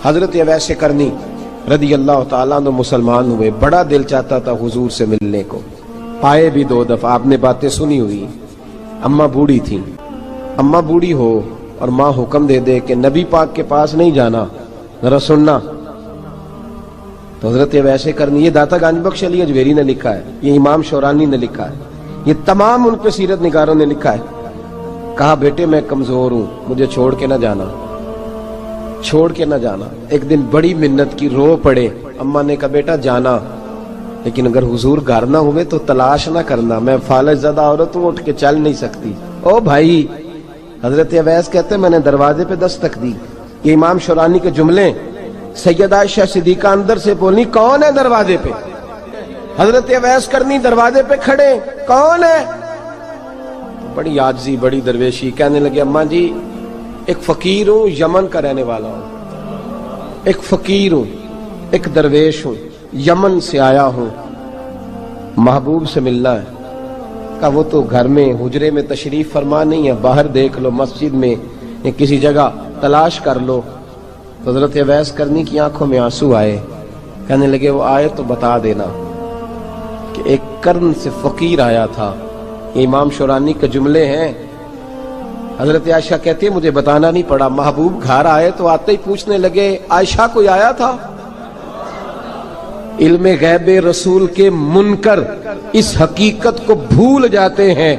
حضرت اویس کرنی رضی اللہ تعالیٰ عنہ مسلمان ہوئے، بڑا دل چاہتا تھا حضور سے ملنے کو، آئے بھی 2 دفعہ، آپ نے باتیں سنی ہوئی۔ اماں بوڑھی تھیں، اماں بوڑھی ہو اور ماں حکم دے دے کہ نبی پاک کے پاس نہیں جانا، ذرا سننا، تو حضرت اویس کرنی، یہ داتا گنج بخش علی اجویری نے لکھا ہے، یہ امام شورانی نے لکھا ہے، یہ تمام ان پہ سیرت نگاروں نے لکھا ہے، کہا بیٹے میں کمزور ہوں، مجھے چھوڑ کے نہ جانا، چھوڑ کے نہ جانا۔ ایک دن بڑی منت کی، رو پڑے، اماں نے کہا بیٹا جانا، لیکن اگر حضور گھر نہ ہوئے تو تلاش نہ کرنا، میں فالج زدہ عورت ہوں، اٹھ کے چل نہیں سکتی۔ او بھائی، حضرت اویس کہتے ہیں میں نے دروازے پہ دستک دی، یہ امام شورانی کے جملے، سیدہ عائشہ صدیقہ اندر سے بولنی کون ہے دروازے پہ؟ حضرت اویس کرنی دروازے پہ کھڑے، کون ہے؟ بڑی عاجزی، بڑی درویشی، کہنے لگے اماں جی ایک فقیر ہوں، یمن کا رہنے والا ہوں، ایک فقیر ہوں، ایک درویش ہوں، یمن سے آیا ہوں، محبوب سے ملنا ہے۔ کہا وہ تو گھر میں حجرے میں تشریف فرما نہیں ہے، باہر دیکھ لو، مسجد میں یا کسی جگہ تلاش کر لو۔ حضرت اویس کرنی کی آنکھوں میں آنسو آئے، کہنے لگے وہ آئے تو بتا دینا کہ ایک کرن سے فقیر آیا تھا۔ یہ امام شورانی کے جملے ہیں۔ حضرت عائشہ کہتی ہے مجھے بتانا نہیں پڑا، محبوب گھر آئے تو آتے ہی پوچھنے لگے عائشہ کوئی آیا تھا؟ علم غیب رسول کے منکر اس حقیقت کو بھول جاتے ہیں،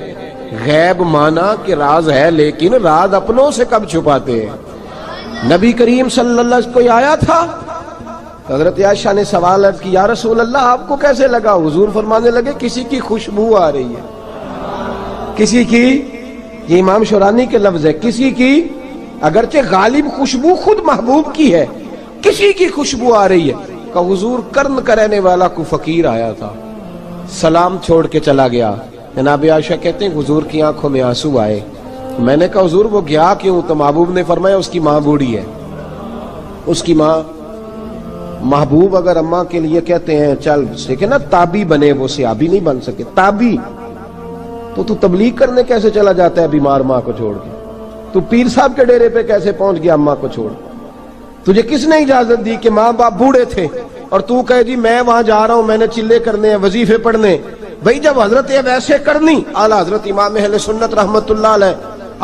غیب مانا کہ راز ہے لیکن راز اپنوں سے کب چھپاتے ہیں۔ نبی کریم صلی اللہ علیہ وسلم کوئی آیا تھا؟ حضرت عائشہ نے سوال عرض کی یا رسول اللہ آپ کو کیسے لگا؟ حضور فرمانے لگے کسی کی خوشبو آ رہی ہے، کسی کی، یہ امام شورانی کے لفظ ہے، کسی کی، اگرچہ غالب خوشبو خود محبوب کی ہے، کسی کی خوشبو آ رہی ہے۔ کہ حضور کرن کا رہنے والا کو فقیر آیا تھا، سلام چھوڑ کے چلا گیا۔ جناب عائشہ کہتے ہیں حضور کی آنکھوں میں آنسو آئے۔ میں نے کہا حضور وہ گیا کیوں؟ تو محبوب نے فرمایا اس کی ماں بوڑھی ہے، اس کی ماں۔ محبوب اگر اماں کے لیے کہتے ہیں چل دیکھیں نا تابی بنے، وہ صحابی نہیں بن سکے، تابی، تو تبلیغ کرنے کیسے چلا جاتا ہے بیمار ماں کو چھوڑ کے؟ تو پیر صاحب کے ڈیرے پہ کیسے پہنچ گیا اماں کو چھوڑ؟ تجھے کس نے اجازت دی کہ ماں باپ بوڑھے تھے اور تو کہے جی میں وہاں جا رہا ہوں، میں نے چلے کرنے ہیں، وظیفے پڑھنے؟ بھئی جب حضرت اویس کرنی اعلیٰ حضرت امام اہل سنت رحمت اللہ علیہ،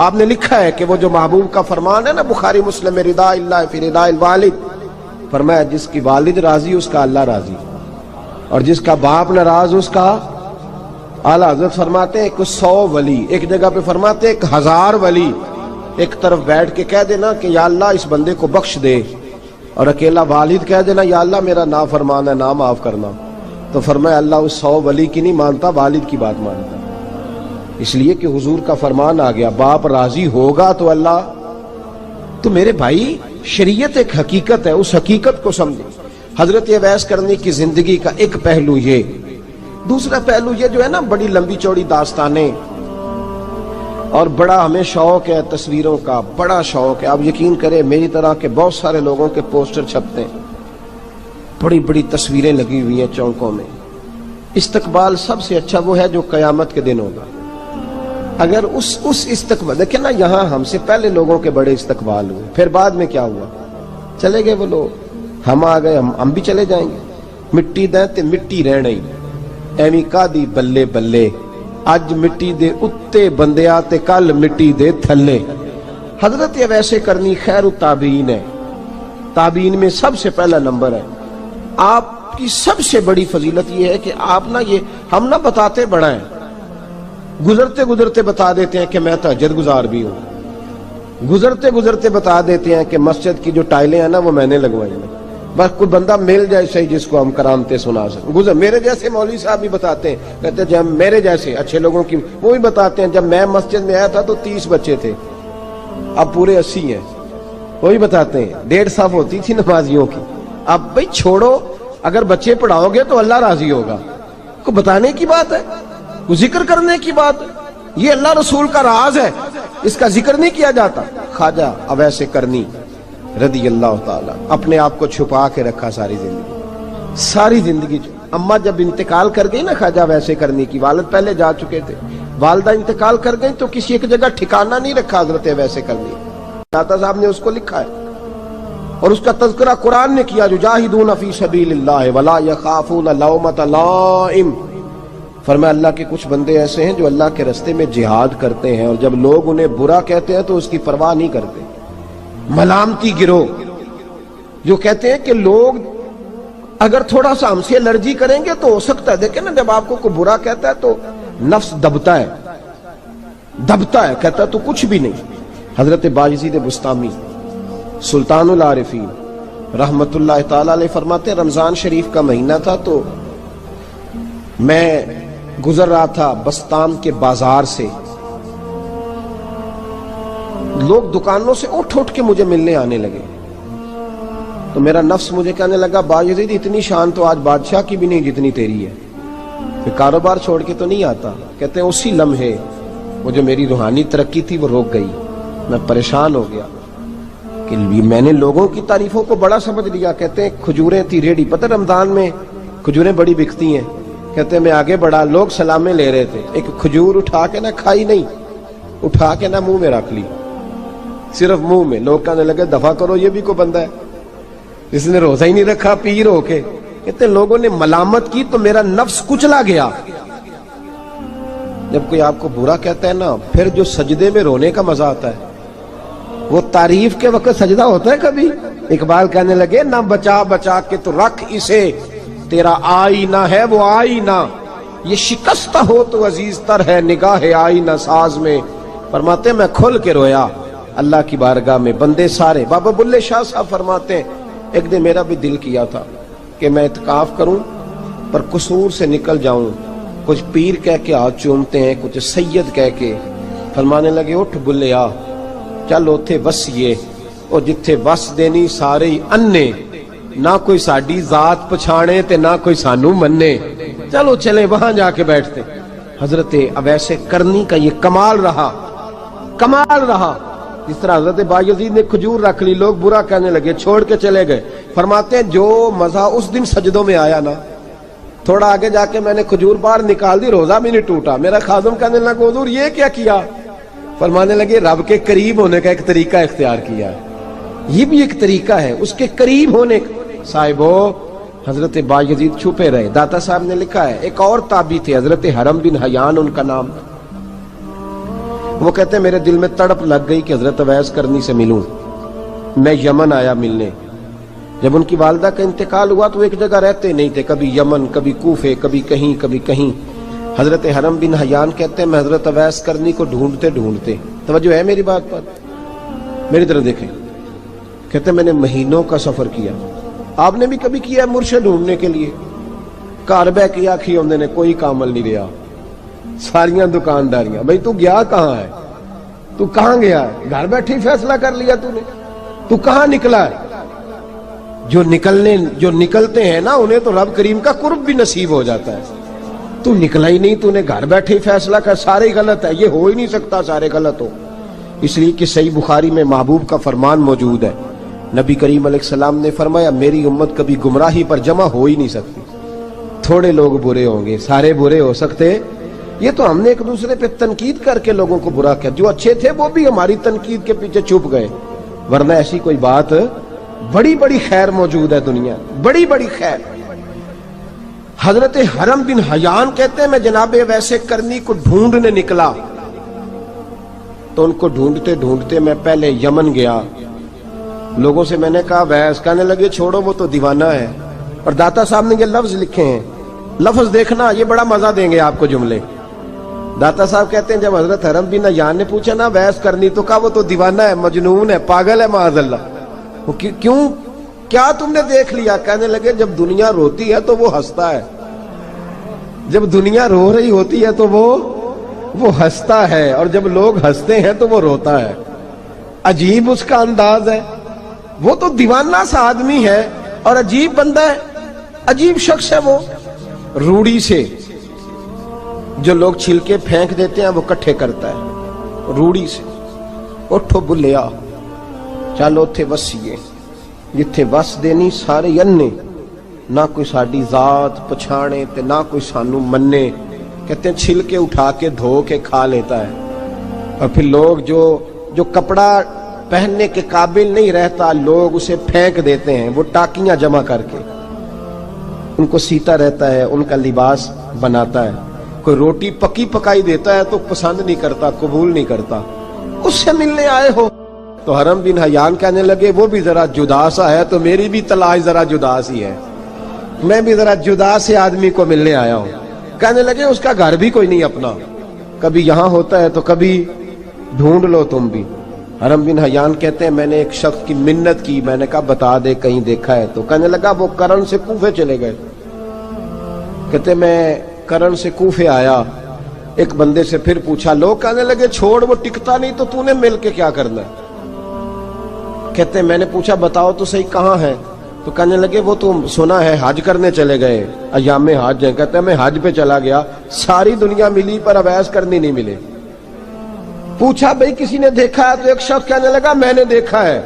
آپ نے لکھا ہے کہ وہ جو محبوب کا فرمان ہے نا بخاری مسلم میں، رضا اللہ فی رضا الوالد، فرمایا جس کی والد راضی اس کا اللہ راضی، اور جس کا باپ ناراض اس کا، اعلیٰ حضرت فرماتے ہیں 100 ولی، ایک جگہ پہ فرماتے ہیں 1000 ولی ایک طرف بیٹھ کے کہہ دینا کہ یا اللہ اس بندے کو بخش دے، اور اکیلا والد کہہ دینا یا اللہ میرا نافرمان ہے، نہ معاف کرنا، تو فرمایا اللہ اس 100 ولی کی نہیں مانتا، والد کی بات مانتا، اس لیے کہ حضور کا فرمان آ گیا باپ راضی ہوگا تو اللہ۔ تو میرے بھائی شریعت ایک حقیقت ہے، اس حقیقت کو سمجھیں۔ حضرت اویس کرنی کی زندگی کا ایک پہلو یہ، دوسرا پہلو یہ جو ہے نا بڑی لمبی چوڑی داستانیں، اور بڑا ہمیں شوق ہے تصویروں کا، بڑا شوق ہے۔ آپ یقین کریں میری طرح کے بہت سارے لوگوں کے پوسٹر چھپتے ہیں، بڑی بڑی تصویریں لگی ہوئی ہیں چوکوں میں۔ استقبال سب سے اچھا وہ ہے جو قیامت کے دن ہوگا۔ اگر اس استقبال، دیکھیں نا یہاں ہم سے پہلے لوگوں کے بڑے استقبال ہوئے، پھر بعد میں کیا ہوا؟ چلے گئے وہ لوگ، ہم آ گئے، ہم بھی چلے جائیں گے۔ مٹی دیں تے مٹی رہنا ہی، ایویں کا دی بلے بلے، اج مٹی دے اتے بندیا تے کل مٹی دے تھلے۔ حضرت اویس کرنی خیر التابعین ہے، تابعین میں سب سے پہلا نمبر ہے۔ آپ کی سب سے بڑی فضیلت یہ ہے کہ آپ نا، یہ ہم نہ بتاتے بڑا ہیں، گزرتے گزرتے بتا دیتے ہیں کہ میں تہجد گزار بھی ہوں، گزرتے گزرتے بتا دیتے ہیں کہ مسجد کی جو ٹائلیں ہیں نا وہ میں نے لگوائی ہیں، بس کوئی بندہ مل جائے صحیح جس کو ہم کرامتیں سنا سکیں۔ میرے جیسے مولوی صاحب بھی بتاتے ہیں، کہتے ہیں جب میرے جیسے اچھے لوگوں کی، وہ بھی بتاتے ہیں جب میں مسجد میں آیا تھا تو 30 بچے تھے، اب پورے 80 ہیں، وہی بتاتے ہیں 1.5 صف ہوتی تھی نمازیوں کی، اب بھئی چھوڑو، اگر بچے پڑھاؤ گے تو اللہ راضی ہوگا، کو بتانے کی بات ہے، کو ذکر کرنے کی بات ہے، یہ اللہ رسول کا راز ہے، اس کا ذکر نہیں کیا جاتا۔ خواجہ اویس کرنی رضی اللہ تعالیٰ اپنے آپ کو چھپا کے رکھا ساری زندگی۔ اماں جب انتقال کر گئی نا خواجہ اویس کرنی کی، والد پہلے جا چکے تھے، والدہ انتقال کر گئی تو کسی ایک جگہ ٹھکانہ نہیں رکھا حضرت اویس کرنی۔ داتا صاحب نے اس کو لکھا ہے، اور اس کا تذکرہ قرآن نے کیا، یجاہدون فی سبیل اللہ ولا یخافون لومۃ لائم۔ فرمایا اللہ کے کچھ بندے ایسے ہیں جو اللہ کے راستے میں جہاد کرتے ہیں اور جب لوگ انہیں برا کہتے ہیں تو اس کی پرواہ نہیں کرتے۔ ملامتی گروہ جو کہتے ہیں کہ لوگ اگر تھوڑا سا ہم سے الرجی کریں گے تو ہو سکتا ہے، دیکھیں نا جب آپ کو کوئی برا کہتا ہے تو نفس دبتا ہے، کہتا ہے تو کچھ بھی نہیں۔ حضرت باجزید بسطامی سلطان العارفین رحمت اللہ تعالی علیہ فرماتے ہیں رمضان شریف کا مہینہ تھا تو میں گزر رہا تھا بستام کے بازار سے، لوگ دکانوں سے اٹھ کے مجھے ملنے آنے لگے، تو میرا نفس مجھے کہنے لگا باجزید اتنی شان تو آج بادشاہ کی بھی نہیں جتنی تیری ہے، میں کاروبار چھوڑ کے تو نہیں آتا۔ کہتے ہیں اسی لمحے وہ جو میری روحانی ترقی تھی وہ روک گئی، میں پریشان ہو گیا کہ میں نے لوگوں کی تعریفوں کو بڑا سمجھ لیا۔ کہتے ہیں کھجوریں تھی ریڈی، پتہ رمضان میں کھجوریں بڑی بکتی ہیں، کہتے ہیں میں آگے بڑھا، لوگ سلامیں لے رہے تھے، ایک کھجور اٹھا کے نہ کھائی نہیں، اٹھا کے نہ منہ میں رکھ لی، صرف منہ میں۔ لوگ کہنے لگے دفع کرو یہ بھی کوئی بندہ ہے جس نے روزہ ہی نہیں رکھا پیر ہو کے۔ کہتے ہیں لوگوں نے ملامت کی تو میرا نفس کچلا گیا۔ جب کوئی آپ کو برا کہتا ہے نا، پھر جو سجدے میں رونے کا مزہ آتا ہے وہ تعریف کے وقت سجدہ ہوتا ہے کبھی؟ اقبال کہنے لگے نہ بچا بچا کے تو رکھ اسے، تیرا آئینہ ہے وہ آئینہ، یہ شکستہ ہو تو عزیز تر ہے نگاہ آئینہ ساز میں۔ فرماتے ہیں میں کھل کے رویا اللہ کی بارگاہ میں، بندے سارے۔ بابا بلے شاہ صاحب فرماتے ہیں ایک دن میرا بھی دل کیا تھا کہ میں اعتکاف کروں پر قصور سے نکل جاؤں، کچھ پیر کہہ کے ہاتھ چومتے ہیں، کچھ سید کہہ کے۔ فرمانے لگے اٹھ بلیا چل اوتھے وسیے، اور جتھے وس دینی سارے ہی انے، نہ کوئی ساڈی ذات پچھانے تے نہ کوئی سانو منے، چلو چلے وہاں جا کے بیٹھتے۔ حضرت اویس کرنی کا یہ کمال رہا، جس طرح حضرت بایزید نے کھجور رکھ لی، لوگ برا کہنے لگے، چھوڑ کے چلے گئے۔ فرماتے ہیں جو مزہ اس دن سجدوں میں آیا نا، تھوڑا آگے جا کے میں نے کھجور باہر نکال دی، روزہ بھی نہیں ٹوٹا۔ میرا خادم کہنے لگا حضور یہ کیا کیا؟ فرمانے لگے رب کے قریب ہونے کا ایک طریقہ اختیار کیا ہے، یہ بھی ایک طریقہ ہے اس کے قریب ہونے کا۔ صاحبو حضرت بایزید چھپے رہے۔ داتا صاحب نے لکھا ہے ایک اور تابعی تھے حضرت حرم بن حیان ان کا نام، وہ کہتے ہیں میرے دل میں تڑپ لگ گئی کہ حضرت اویس کرنی سے ملوں۔ میں یمن آیا ملنے، جب ان کی والدہ کا انتقال ہوا تو ایک جگہ رہتے نہیں تھے، کبھی یمن کبھی کوفے کبھی کہیں۔ حضرت حرم بن حیان کہتے ہیں میں حضرت اویس کرنی کو ڈھونڈتے، توجہ ہے میری بات پر، میری طرف دیکھیں، کہتے ہیں میں نے مہینوں کا سفر کیا۔ آپ نے بھی کبھی کیا ہے مرشد ڈھونڈنے کے لیے؟ گھر بہ کے آکھی ہوندے نے کوئی کامل نہیں رہا، ساریاں دکانداریاں، بھئی تو گیا کہاں ہے؟ تو کہاں گیا ہے؟ گھر بیٹھے فیصلہ کر لیا تو نے، تو کہاں نکلا ہے؟ جو نکلتے ہیں نا انہیں تو رب کریم کا قرب بھی نصیب ہو جاتا ہے۔ تو نکلا ہی نہیں، تو نے گھر بیٹھے فیصلہ کر، سارے غلط ہے، یہ ہو ہی نہیں سکتا سارے غلط ہو۔ اس لیے کہ صحیح بخاری میں محبوب کا فرمان موجود ہے، نبی کریم علیہ السلام نے فرمایا میری امت کبھی گمراہی پر جمع ہو ہی نہیں سکتی، تھوڑے لوگ برے ہوں گے، سارے برے ہو سکتے؟ یہ تو ہم نے ایک دوسرے پہ تنقید کر کے لوگوں کو برا کیا، جو اچھے تھے وہ بھی ہماری تنقید کے پیچھے چھپ گئے، ورنہ ایسی کوئی بات، بڑی خیر موجود ہے دنیا، بڑی خیر۔ حضرت حرم بن حیان کہتے ہیں میں جناب ویسے کرنی کو ڈھونڈنے نکلا، تو ان کو ڈھونڈتے میں پہلے یمن گیا، لوگوں سے میں نے کہا ویس، کہنے لگے چھوڑو وہ تو دیوانہ ہے۔ اور داتا صاحب نے یہ لفظ لکھے ہیں، لفظ دیکھنا یہ بڑا مزہ دیں گے آپ کو جملے۔ داتا صاحب کہتے ہیں جب حضرت حرم بن حیان نے پوچھا نا ویس کرنی، تو کہا وہ تو دیوانہ ہے، مجنون ہے، پاگل ہے معاذ اللہ۔ وہ کیوں، کیا تم نے دیکھ لیا؟ کہنے لگے جب دنیا روتی ہے تو وہ ہنستا ہے، جب دنیا رو رہی ہوتی ہے تو وہ ہنستا ہے، اور جب لوگ ہنستے ہیں تو وہ روتا ہے۔ عجیب اس کا انداز ہے، وہ تو دیوانہ سا آدمی ہے اور عجیب بندہ ہے، عجیب شخص ہے وہ۔ روڑی سے جو لوگ چھلکے پھینک دیتے ہیں وہ کٹھے کرتا ہے، روڑی سے۔ اٹھو بلیا چلو تھے وسیے، جتھے وس دینی سارے انے، نہ کوئی ساڈی ذات پچھانے تے نہ کوئی سانو منے۔ کہتے ہیں چھلکے اٹھا کے دھو کے کھا لیتا ہے، اور پھر لوگ جو کپڑا پہننے کے قابل نہیں رہتا لوگ اسے پھینک دیتے ہیں، وہ ٹاکیاں جمع کر کے ان کو سیتا رہتا ہے، ان کا لباس بناتا ہے۔ کوئی روٹی پکی پکائی دیتا ہے تو پسند نہیں کرتا، قبول نہیں کرتا، اس سے ملنے آئے ہو۔ تو حرم بن حیان کہنے لگے وہ بھی ذرا جدا سا ہے تو میری بھی تلاش ذرا جدا سی ہے، میں بھی ذرا جدا سے آدمی کو ملنے آیا ہوں۔ کہنے لگے اس کا گھر بھی کوئی نہیں اپنا، کبھی یہاں ہوتا ہے تو کبھی ڈھونڈ لو تم بھی۔ حرم بن حیان کہتے ہیں میں نے ایک شخص کی منت کی، میں نے کہا بتا دے کہیں دیکھا ہے تو۔ کہنے لگا وہ کرن سے کوفے چلے گئے۔ کہتے میں کرن سے کوفے آیا، ایک بندے سے پھر پوچھا، لوگ کہنے لگے چھوڑ وہ ٹکتا نہیں تو تو نے مل کے کیا کرنا ہے۔ کہتے میں نے پوچھا بتاؤ تو صحیح کہاں ہے، تو کہنے لگے وہ تو سنا ہے حج کرنے چلے گئے، ایام حج ہیں۔ کہتے میں حج پہ چلا گیا، ساری دنیا ملی پر اویس کرنی نہیں ملے۔ پوچھا بھئی کسی نے دیکھا ہے، تو ایک شخص کہنے لگا میں نے دیکھا ہے،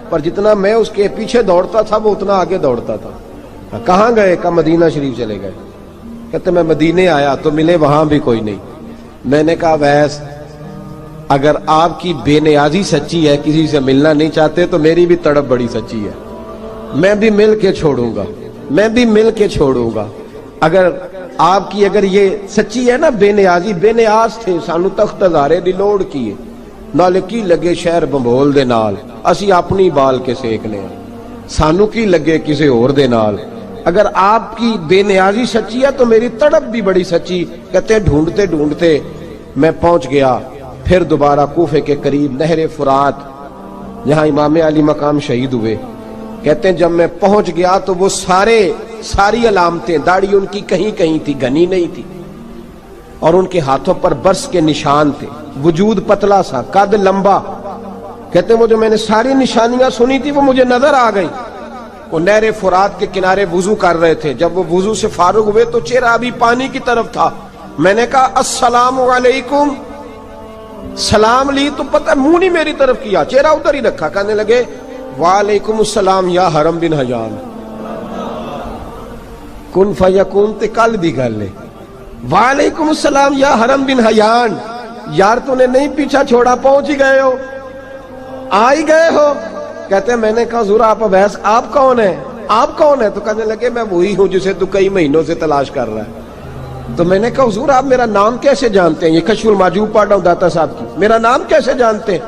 پر جتنا میں اس کے پیچھے دوڑتا تھا وہ اتنا آگے دوڑتا تھا۔ کہاں گئے؟ کہ مدینہ شریف چلے گئے۔ کہتے میں مدینے آیا تو ملے وہاں بھی کوئی نہیں۔ میں نے کہا ویس اگر آپ کی بے نیازی سچی ہے، کسی سے ملنا نہیں چاہتے، تو میری بھی تڑپ بڑی سچی ہے، میں بھی مل کے چھوڑوں گا، میں بھی مل کے چھوڑوں گا۔ اگر آپ کی اگر یہ سچی ہے نا بے نیازی، بے نیاز تھے، سانو تخت ہزارے دی لوڑ کیے، نال کی لگے شہر بمبول دے نال، اسی اپنی بال کے سیکنے ہیں، سانو کی لگے کسی اور دے نال۔ اگر آپ کی بے نیازی سچی ہے تو میری تڑپ بھی بڑی سچی۔ کہتے ڈھونڈتے ڈھونڈتے میں پہنچ گیا، پھر دوبارہ کوفے کے قریب نہر فرات جہاں امام علی مقام شہید ہوئے۔ کہتے ہیں جب میں پہنچ گیا تو وہ ساری علامتیں، داڑھی ان کی کہیں کہیں تھی، گھنی نہیں تھی، اور ان کے ہاتھوں پر برس کے نشان تھے، وجود پتلا سا، قد لمبا۔ کہتے ہیں وہ جو میں نے ساری نشانیاں سنی تھی وہ مجھے نظر آ گئی۔ وہ نہر فرات کے کنارے وضو کر رہے تھے، جب وہ وضو سے فارغ ہوئے تو چہرہ ابھی پانی کی طرف تھا۔ میں نے کہا السلام علیکم، سلام لی تو پتہ منہ نہیں میری طرف کیا، چہرہ ادھر ہی رکھا۔ کہنے لگے وعلیکم السلام یا حرم بن حیان، کن فیکون تے کل دی گل ہے۔ وعلیکم السلام یا حرم بن حیان، یار تو نے نہیں پیچھا چھوڑا، پہنچ ہی گئے ہو، آ ہی گئے ہو۔ کہتے ہیں میں نے کہا حضور آپ اویس، آپ کون ہیں، آپ کون ہیں؟ تو کہنے لگے میں وہی ہوں جسے تو کئی مہینوں سے تلاش کر رہا ہے۔ تو میں نے کہا حضور آپ میرا نام کیسے جانتے ہیں؟ یہ کشف المحجوب پڑھ رہا ہوں داتا صاحب کی، میرا نام کیسے جانتے ہیں؟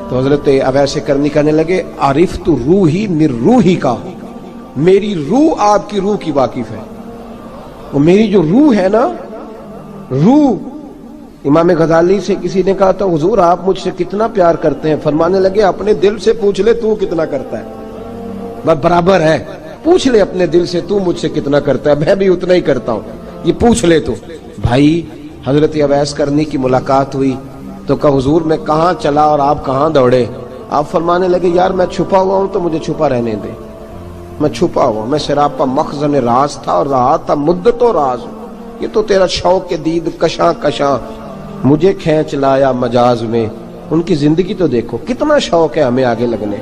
تو حضرت اویس کرنی کہنے لگے عرفت روحی من روحی کا، میری روح آپ کی روح کی واقف ہے۔ وہ میری جو روح ہے نا، روح۔ امام غزالی سے کسی نے کہا تھا حضور آپ مجھ سے کتنا پیار کرتے ہیں؟ فرمانے لگے اپنے دل سے پوچھ لے تو کتنا کرتا ہے، بس برابر ہے، پوچھ لے اپنے دل سے تو مجھ سے کتنا کرتا ہے، میں بھی اتنا ہی کرتا ہوں، یہ پوچھ لے تو۔ بھائی حضرت اویس کرنی کی ملاقات ہوئی تو کہا حضور میں کہاں چلا اور آپ کہاں دوڑے؟ آپ فرمانے لگے یار میں چھپا ہوا ہوں تو مجھے چھپا رہنے دے، میں چھپا ہوا، میں سراپا مخزن راز تھا اور رہا تھا مدت و راز۔ یہ تو تیرا شوق کے دید کشاں کشاں مجھے کھینچ لایا مجاز میں۔ ان کی زندگی تو دیکھو، کتنا شوق ہے ہمیں آگے لگنے،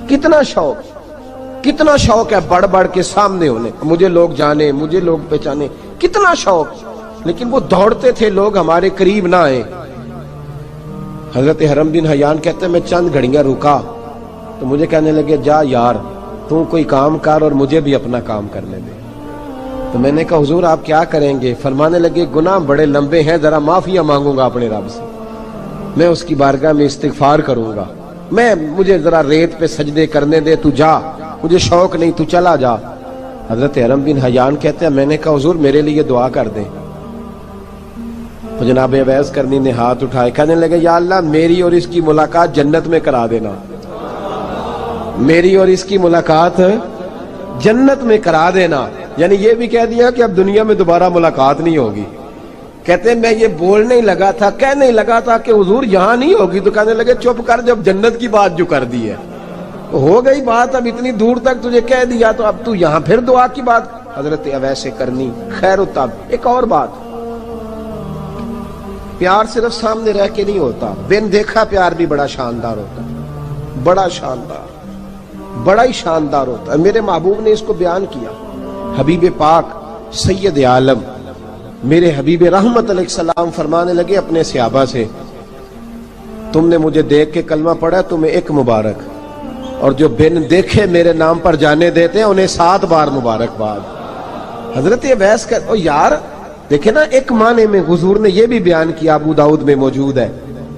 کتنا شوق ہے بڑھ بڑھ کے سامنے ہونے، مجھے لوگ جانے، مجھے لوگ پہچانے، کتنا شوق، لیکن وہ دوڑتے تھے لوگ ہمارے قریب نہ آئے۔ حضرت حرم بن حیان کہتے ہیں میں چند گھڑیاں رکا تو مجھے کہنے لگے جا یار تو کوئی کام کر اور مجھے بھی اپنا کام کرنے دے۔ تو میں نے کہا حضور آپ کیا کریں گے؟ فرمانے لگے گناہ بڑے لمبے ہیں، ذرا معافیاں مانگوں گا اپنے رب سے، میں اس کی بارگاہ میں استغفار کروں گا، مجھے ذرا ریت پہ سجدے کرنے دے، تو جا، مجھے شوق نہیں، تو چلا جا۔ حضرت حرم بن حیان کہتے ہیں میں نے کہا حضور میرے لیے دعا کر دیں۔ تو جناب اویس کرنی نے ہاتھ اٹھائے، کہنے لگے یا اللہ میری اور اس کی ملاقات جنت میں کرا دینا، میری اور اس کی ملاقات جنت میں کرا دینا۔ یعنی یہ بھی کہہ دیا کہ اب دنیا میں دوبارہ ملاقات نہیں ہوگی۔ کہتے ہیں میں یہ بولنے ہی لگا تھا، کہنے ہی لگا تھا کہ حضور یہاں نہیں ہوگی، تو کہنے لگے چپ کر، جب جنت کی بات جو کر دی ہے ہو گئی بات، اب اتنی دور تک تجھے کہہ دیا تو اب تو یہاں پھر دعا کی بات۔ حضرت اویس کرنی خیر الطب۔ ایک اور بات، پیار صرف سامنے رہ کے نہیں ہوتا، بن دیکھا پیار بھی بڑا شاندار ہوتا ہے، بڑا شاندار، بڑا ہی شاندار ہوتا ہے۔ میرے محبوب نے اس کو بیان کیا، حبیب پاک سید عالم میرے حبیب رحمت علیہ السلام فرمانے لگے اپنے صحابہ سے تم نے مجھے دیکھ کے کلمہ پڑھا تمہیں ایک مبارک، اور جو بن دیکھے میرے نام پر جانے دیتے ہیں انہیں 7 بار مبارکباد۔ حضرت اویس کا یار دیکھیں نا، ایک معنی میں حضور نے یہ بھی بیان کیا، ابو داؤد میں موجود ہے۔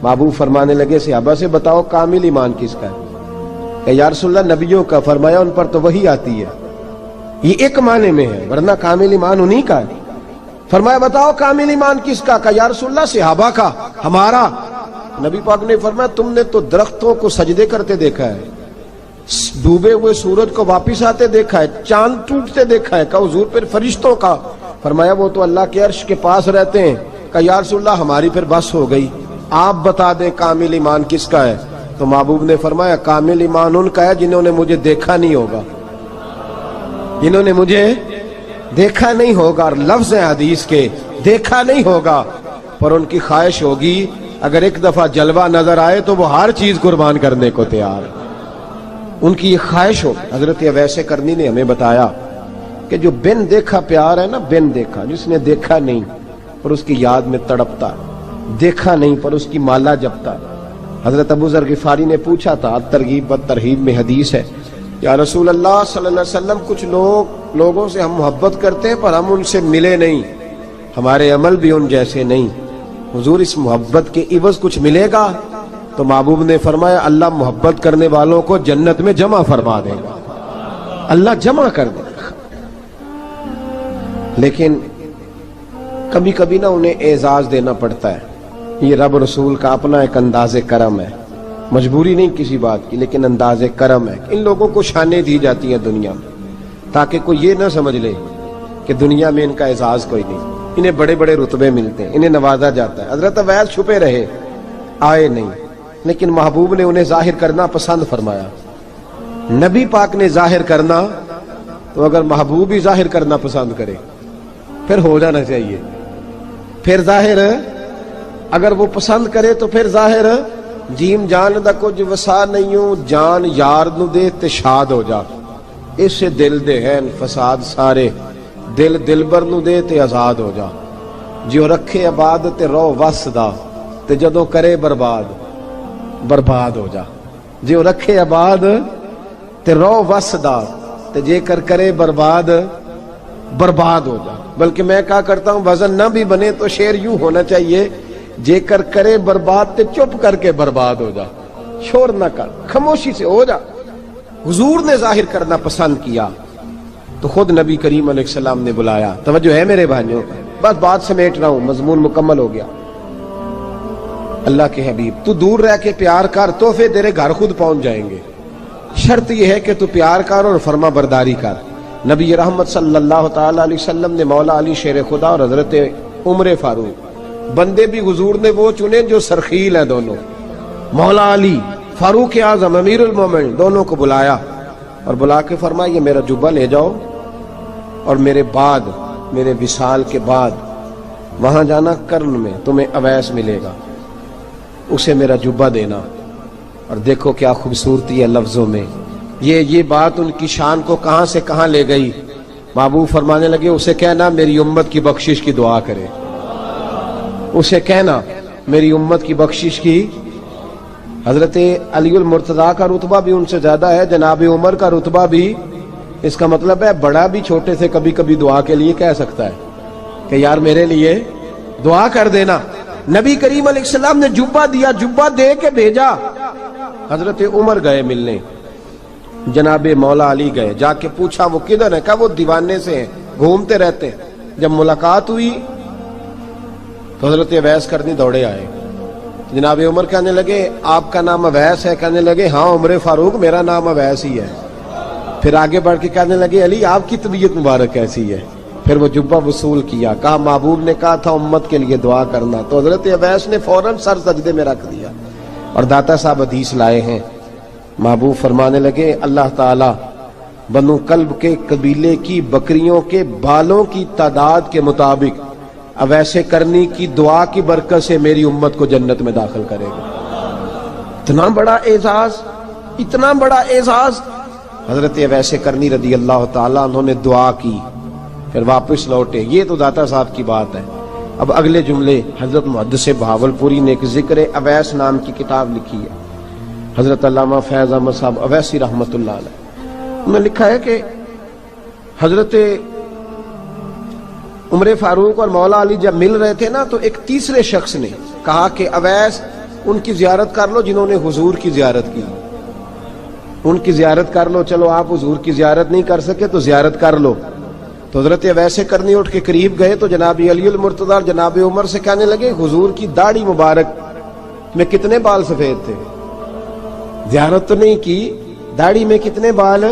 محبوب فرمانے لگے صحابہ سے بتاؤ کامل ایمان کس کا ہے؟ کہ یا رسول اللہ نبیوں کا۔ فرمایا ان پر تو وہی آتی ہے۔ یہ ایک معنی میں ہے، ورنہ کامل ایمان انہی کا ہے۔ فرمایا بتاؤ کامل ایمان کس کا؟ کہ یا رسول اللہ صحابہ کا، ہمارا۔ نبی پاک نے فرمایا تم نے تو درختوں کو سجدے کرتے دیکھا ہے، ڈوبے ہوئے سورج کو واپس آتے دیکھا ہے، چاند ٹوٹتے دیکھا ہے۔ کہ حضور پھر فرشتوں کا؟ فرمایا وہ تو اللہ کے عرش کے پاس رہتے ہیں۔ کہ یا رسول اللہ ہماری پھر بس ہو گئی، آپ بتا دیں کامل ایمان کس کا ہے؟ تو محبوب نے فرمایا کامل ایمان ان کا ہے جنہوں نے مجھے دیکھا نہیں ہوگا، جنہوں نے مجھے دیکھا نہیں ہوگا۔ اور لفظ ہیں حدیث کے، دیکھا نہیں ہوگا پر ان کی خواہش ہوگی اگر ایک دفعہ جلوہ نظر آئے تو وہ ہر چیز قربان کرنے کو تیار ہے۔ ان کی یہ خواہش ہو۔ حضرت اویس کرنی نے ہمیں بتایا کہ جو بن دیکھا پیار ہے نا، بن دیکھا، جس نے دیکھا نہیں پر اس کی یاد میں تڑپتا، دیکھا نہیں پر اس کی مالا جپتا۔ حضرت ابو ذر غفاری نے پوچھا تھا، ترغیب و ترہیب میں حدیث ہے، یا رسول اللہ صلی اللہ علیہ وسلم کچھ لوگوں سے ہم محبت کرتے ہیں پر ہم ان سے ملے نہیں، ہمارے عمل بھی ان جیسے نہیں، حضور اس محبت کے عوض کچھ ملے گا؟ تو محبوب نے فرمایا اللہ محبت کرنے والوں کو جنت میں جمع فرما دے گا، اللہ جمع کر دے گا۔ لیکن کبھی کبھی نا انہیں اعزاز دینا پڑتا ہے، یہ رب رسول کا اپنا ایک انداز کرم ہے، مجبوری نہیں کسی بات کی، لیکن انداز کرم ہے۔ ان لوگوں کو شانیں دی جاتی ہیں دنیا میں تاکہ کوئی یہ نہ سمجھ لے کہ دنیا میں ان کا اعزاز کوئی نہیں، انہیں بڑے بڑے رتبے ملتے ہیں، انہیں نوازا جاتا ہے۔ حضرت اویس چھپے رہے، آئے نہیں، لیکن محبوب نے انہیں ظاہر کرنا پسند فرمایا۔ نبی پاک نے ظاہر کرنا تو اگر محبوب ہی ظاہر کرنا پسند کرے پھر ہو جانا چاہیے، پھر ظاہر اگر وہ پسند کرے تو پھر ظاہر جیم جان دا کچھ وسا نہیں ہوں، جان یار نو دے تے شاد ہو جا، اس سے دل دے ہیں فساد سارے، دل دلبر نو دے تے آزاد ہو جا، جو رکھے آباد تے رو وس دا تے جدوں کرے برباد برباد ہو جا، جو رکھے آباد تے رو وس دا تے جے کر کرے برباد برباد ہو جا۔ بلکہ میں کہا کرتا ہوں وزن نہ بھی بنے تو شعر یوں ہونا چاہیے، جے کر کرے برباد تے چپ کر کے برباد ہو جا، شور نہ کر، خاموشی سے ہو جا۔ حضور نے ظاہر کرنا پسند کیا تو خود نبی کریم علیہ السلام نے بلایا۔ توجہ ہے میرے بھائیوں، بس بات سمیٹ رہا ہوں، مضمون مکمل ہو گیا۔ اللہ کے حبیب تو دور رہ کے پیار کر، تحفے تیرے گھر خود پہنچ جائیں گے، شرط یہ ہے کہ تو پیار کر اور فرما برداری کر۔ نبی رحمت صلی اللہ تعالی علیہ وسلم نے مولا علی شیر خدا اور حضرت عمر فاروق، بندے بھی حضور نے وہ چنے جو سرخیل ہیں دونوں، مولا علی فاروق اعظم امیر المومنین، دونوں کو بلایا اور بلا کے فرمایا یہ میرا جبہ لے جاؤ اور میرے بعد، میرے وصال کے بعد وہاں جانا کرن میں تمہیں اویس ملے گا، اسے میرا جبہ دینا۔ اور دیکھو کیا خوبصورتی ہے لفظوں میں، یہ بات ان کی شان کو کہاں سے کہاں لے گئی۔ محبوب فرمانے لگے اسے کہنا میری امت کی بخشش کی دعا کرے، اسے کہنا میری امت کی بخشش کی۔ حضرت علی المرتضیٰ کا رتبہ بھی ان سے زیادہ ہے، جناب عمر کا رتبہ بھی، اس کا مطلب ہے بڑا بھی چھوٹے سے کبھی کبھی دعا کے لیے کہہ سکتا ہے کہ یار میرے لیے دعا کر دینا۔ نبی کریم علیہ السلام نے جبہ دیا، جبہ دے کے بھیجا۔ حضرت عمر گئے ملنے، جناب مولا علی گئے، جا کے پوچھا وہ کدھر ہے؟ کہا وہ دیوانے سے ہیں، گھومتے رہتے ہیں۔ جب ملاقات ہوئی تو حضرت اویس کرنی دوڑے آئے، جناب عمر کہنے لگے آپ کا نام اویس ہے؟ کہنے لگے ہاں عمر فاروق میرا نام اویس ہی ہے۔ پھر آگے بڑھ کے کہنے لگے علی آپ کی طبیعت مبارک کیسی ہے؟ پھر وہ جبہ وصول کیا، کہا محبوب نے کہا تھا امت کے لیے دعا کرنا، تو حضرت اویس نے فوراً سر سجدے میں رکھ دیا۔ اور داتا صاحب حدیث لائے ہیں، محبوب فرمانے لگے اللہ تعالی بنو کلب کے قبیلے کی بکریوں کے بالوں کی تعداد کے مطابق اویس کرنی کی دعا کی برکت سے میری امت کو جنت میں داخل کرے گا۔ اتنا بڑا اعزاز، اتنا بڑا اعزاز۔ حضرت اویس کرنی رضی اللہ تعالیٰ انہوں نے دعا کی، پھر واپس لوٹے۔ یہ تو داتا صاحب کی بات ہے، اب اگلے جملے حضرت محدث بہاولپوری نے ایک ذکر اویس نام کی کتاب لکھی ہے، حضرت علامہ فیض احمد صاحب اویسی رحمۃ اللہ علیہ، انہوں نے لکھا ہے کہ حضرت عمر فاروق اور مولا علی جب مل رہے تھے نا تو ایک تیسرے شخص نے کہا کہ اویس ان کی زیارت کر لو جنہوں نے حضور کی زیارت کی، ان کی زیارت کر لو، چلو آپ حضور کی زیارت نہیں کر سکے تو زیارت کر لو۔ تو حضرت اویس کرنی اٹھ کے قریب گئے تو جناب علی المرتضیٰ اور جناب عمر سے کہنے لگے حضور کی داڑھی مبارک میں کتنے بال سفید تھے؟ زیارت تو نہیں کی، داڑھی میں کتنے بال؟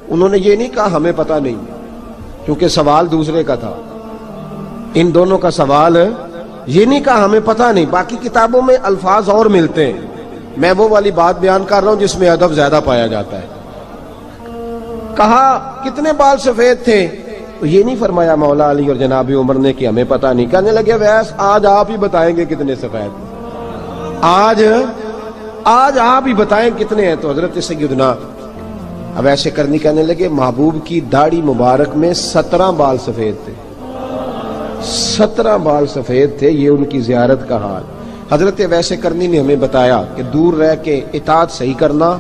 انہوں نے یہ نہیں کہا ہمیں پتہ نہیں، کیونکہ سوال دوسرے کا تھا، ان دونوں کا سوال یہ نہیں کہا ہمیں پتہ نہیں۔ باقی کتابوں میں الفاظ اور ملتے ہیں، میں وہ والی بات بیان کر رہا ہوں جس میں ادب زیادہ پایا جاتا ہے۔ کہا کتنے بال سفید تھے؟ تو یہ نہیں فرمایا مولا علی اور جناب عمر نے کہ ہمیں پتہ نہیں، کہنے لگے ویس آج آپ ہی بتائیں گے کتنے سفید، آج آپ ہی بتائیں کتنے ہیں۔ تو حضرت سیدنا اویس کرنی کہنے لگے محبوب کی داڑھی مبارک میں 17 بال سفید تھے، 17 بال سفید تھے، یہ ان کی زیارت کا حال۔ حضرت اویس کرنی نے ہمیں بتایا کہ دور رہ کے اطاعت صحیح کرنا،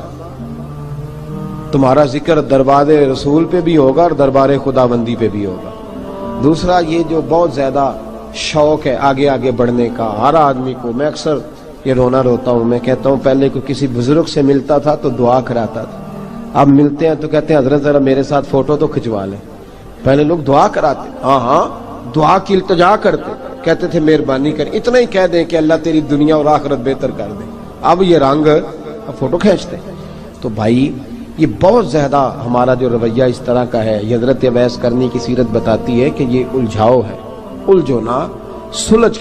تمہارا ذکر دربار رسول پہ بھی ہوگا اور دربار خداوندی پہ بھی ہوگا۔ دوسرا یہ جو بہت زیادہ شوق ہے آگے آگے بڑھنے کا ہر آدمی کو، میں اکثر یہ رونا روتا ہوں، میں کہتا ہوں پہلے کو کسی بزرگ سے ملتا تھا تو دعا کراتا تھا، اب ملتے ہیں تو کہتے ہیں حضرت ذرا میرے ساتھ فوٹو تو کھنچوا لیں۔ پہلے لوگ دعا کراتے، ہاں دعا کی التجا کرتے، کہتے تھے مہربانی کر، اتنا ہی کہہ دیں کہ اللہ تیری دنیا اور آخرت بہتر کر دے، اب یہ رنگ اب فوٹو کھینچتے۔ تو بھائی یہ بہت زیادہ ہمارا جو رویہ اس طرح کا ہے، یہ حضرت اویس کرنی کی سیرت بتاتی ہے کہ یہ الجھاؤ ہے، الجھونا، سلجھ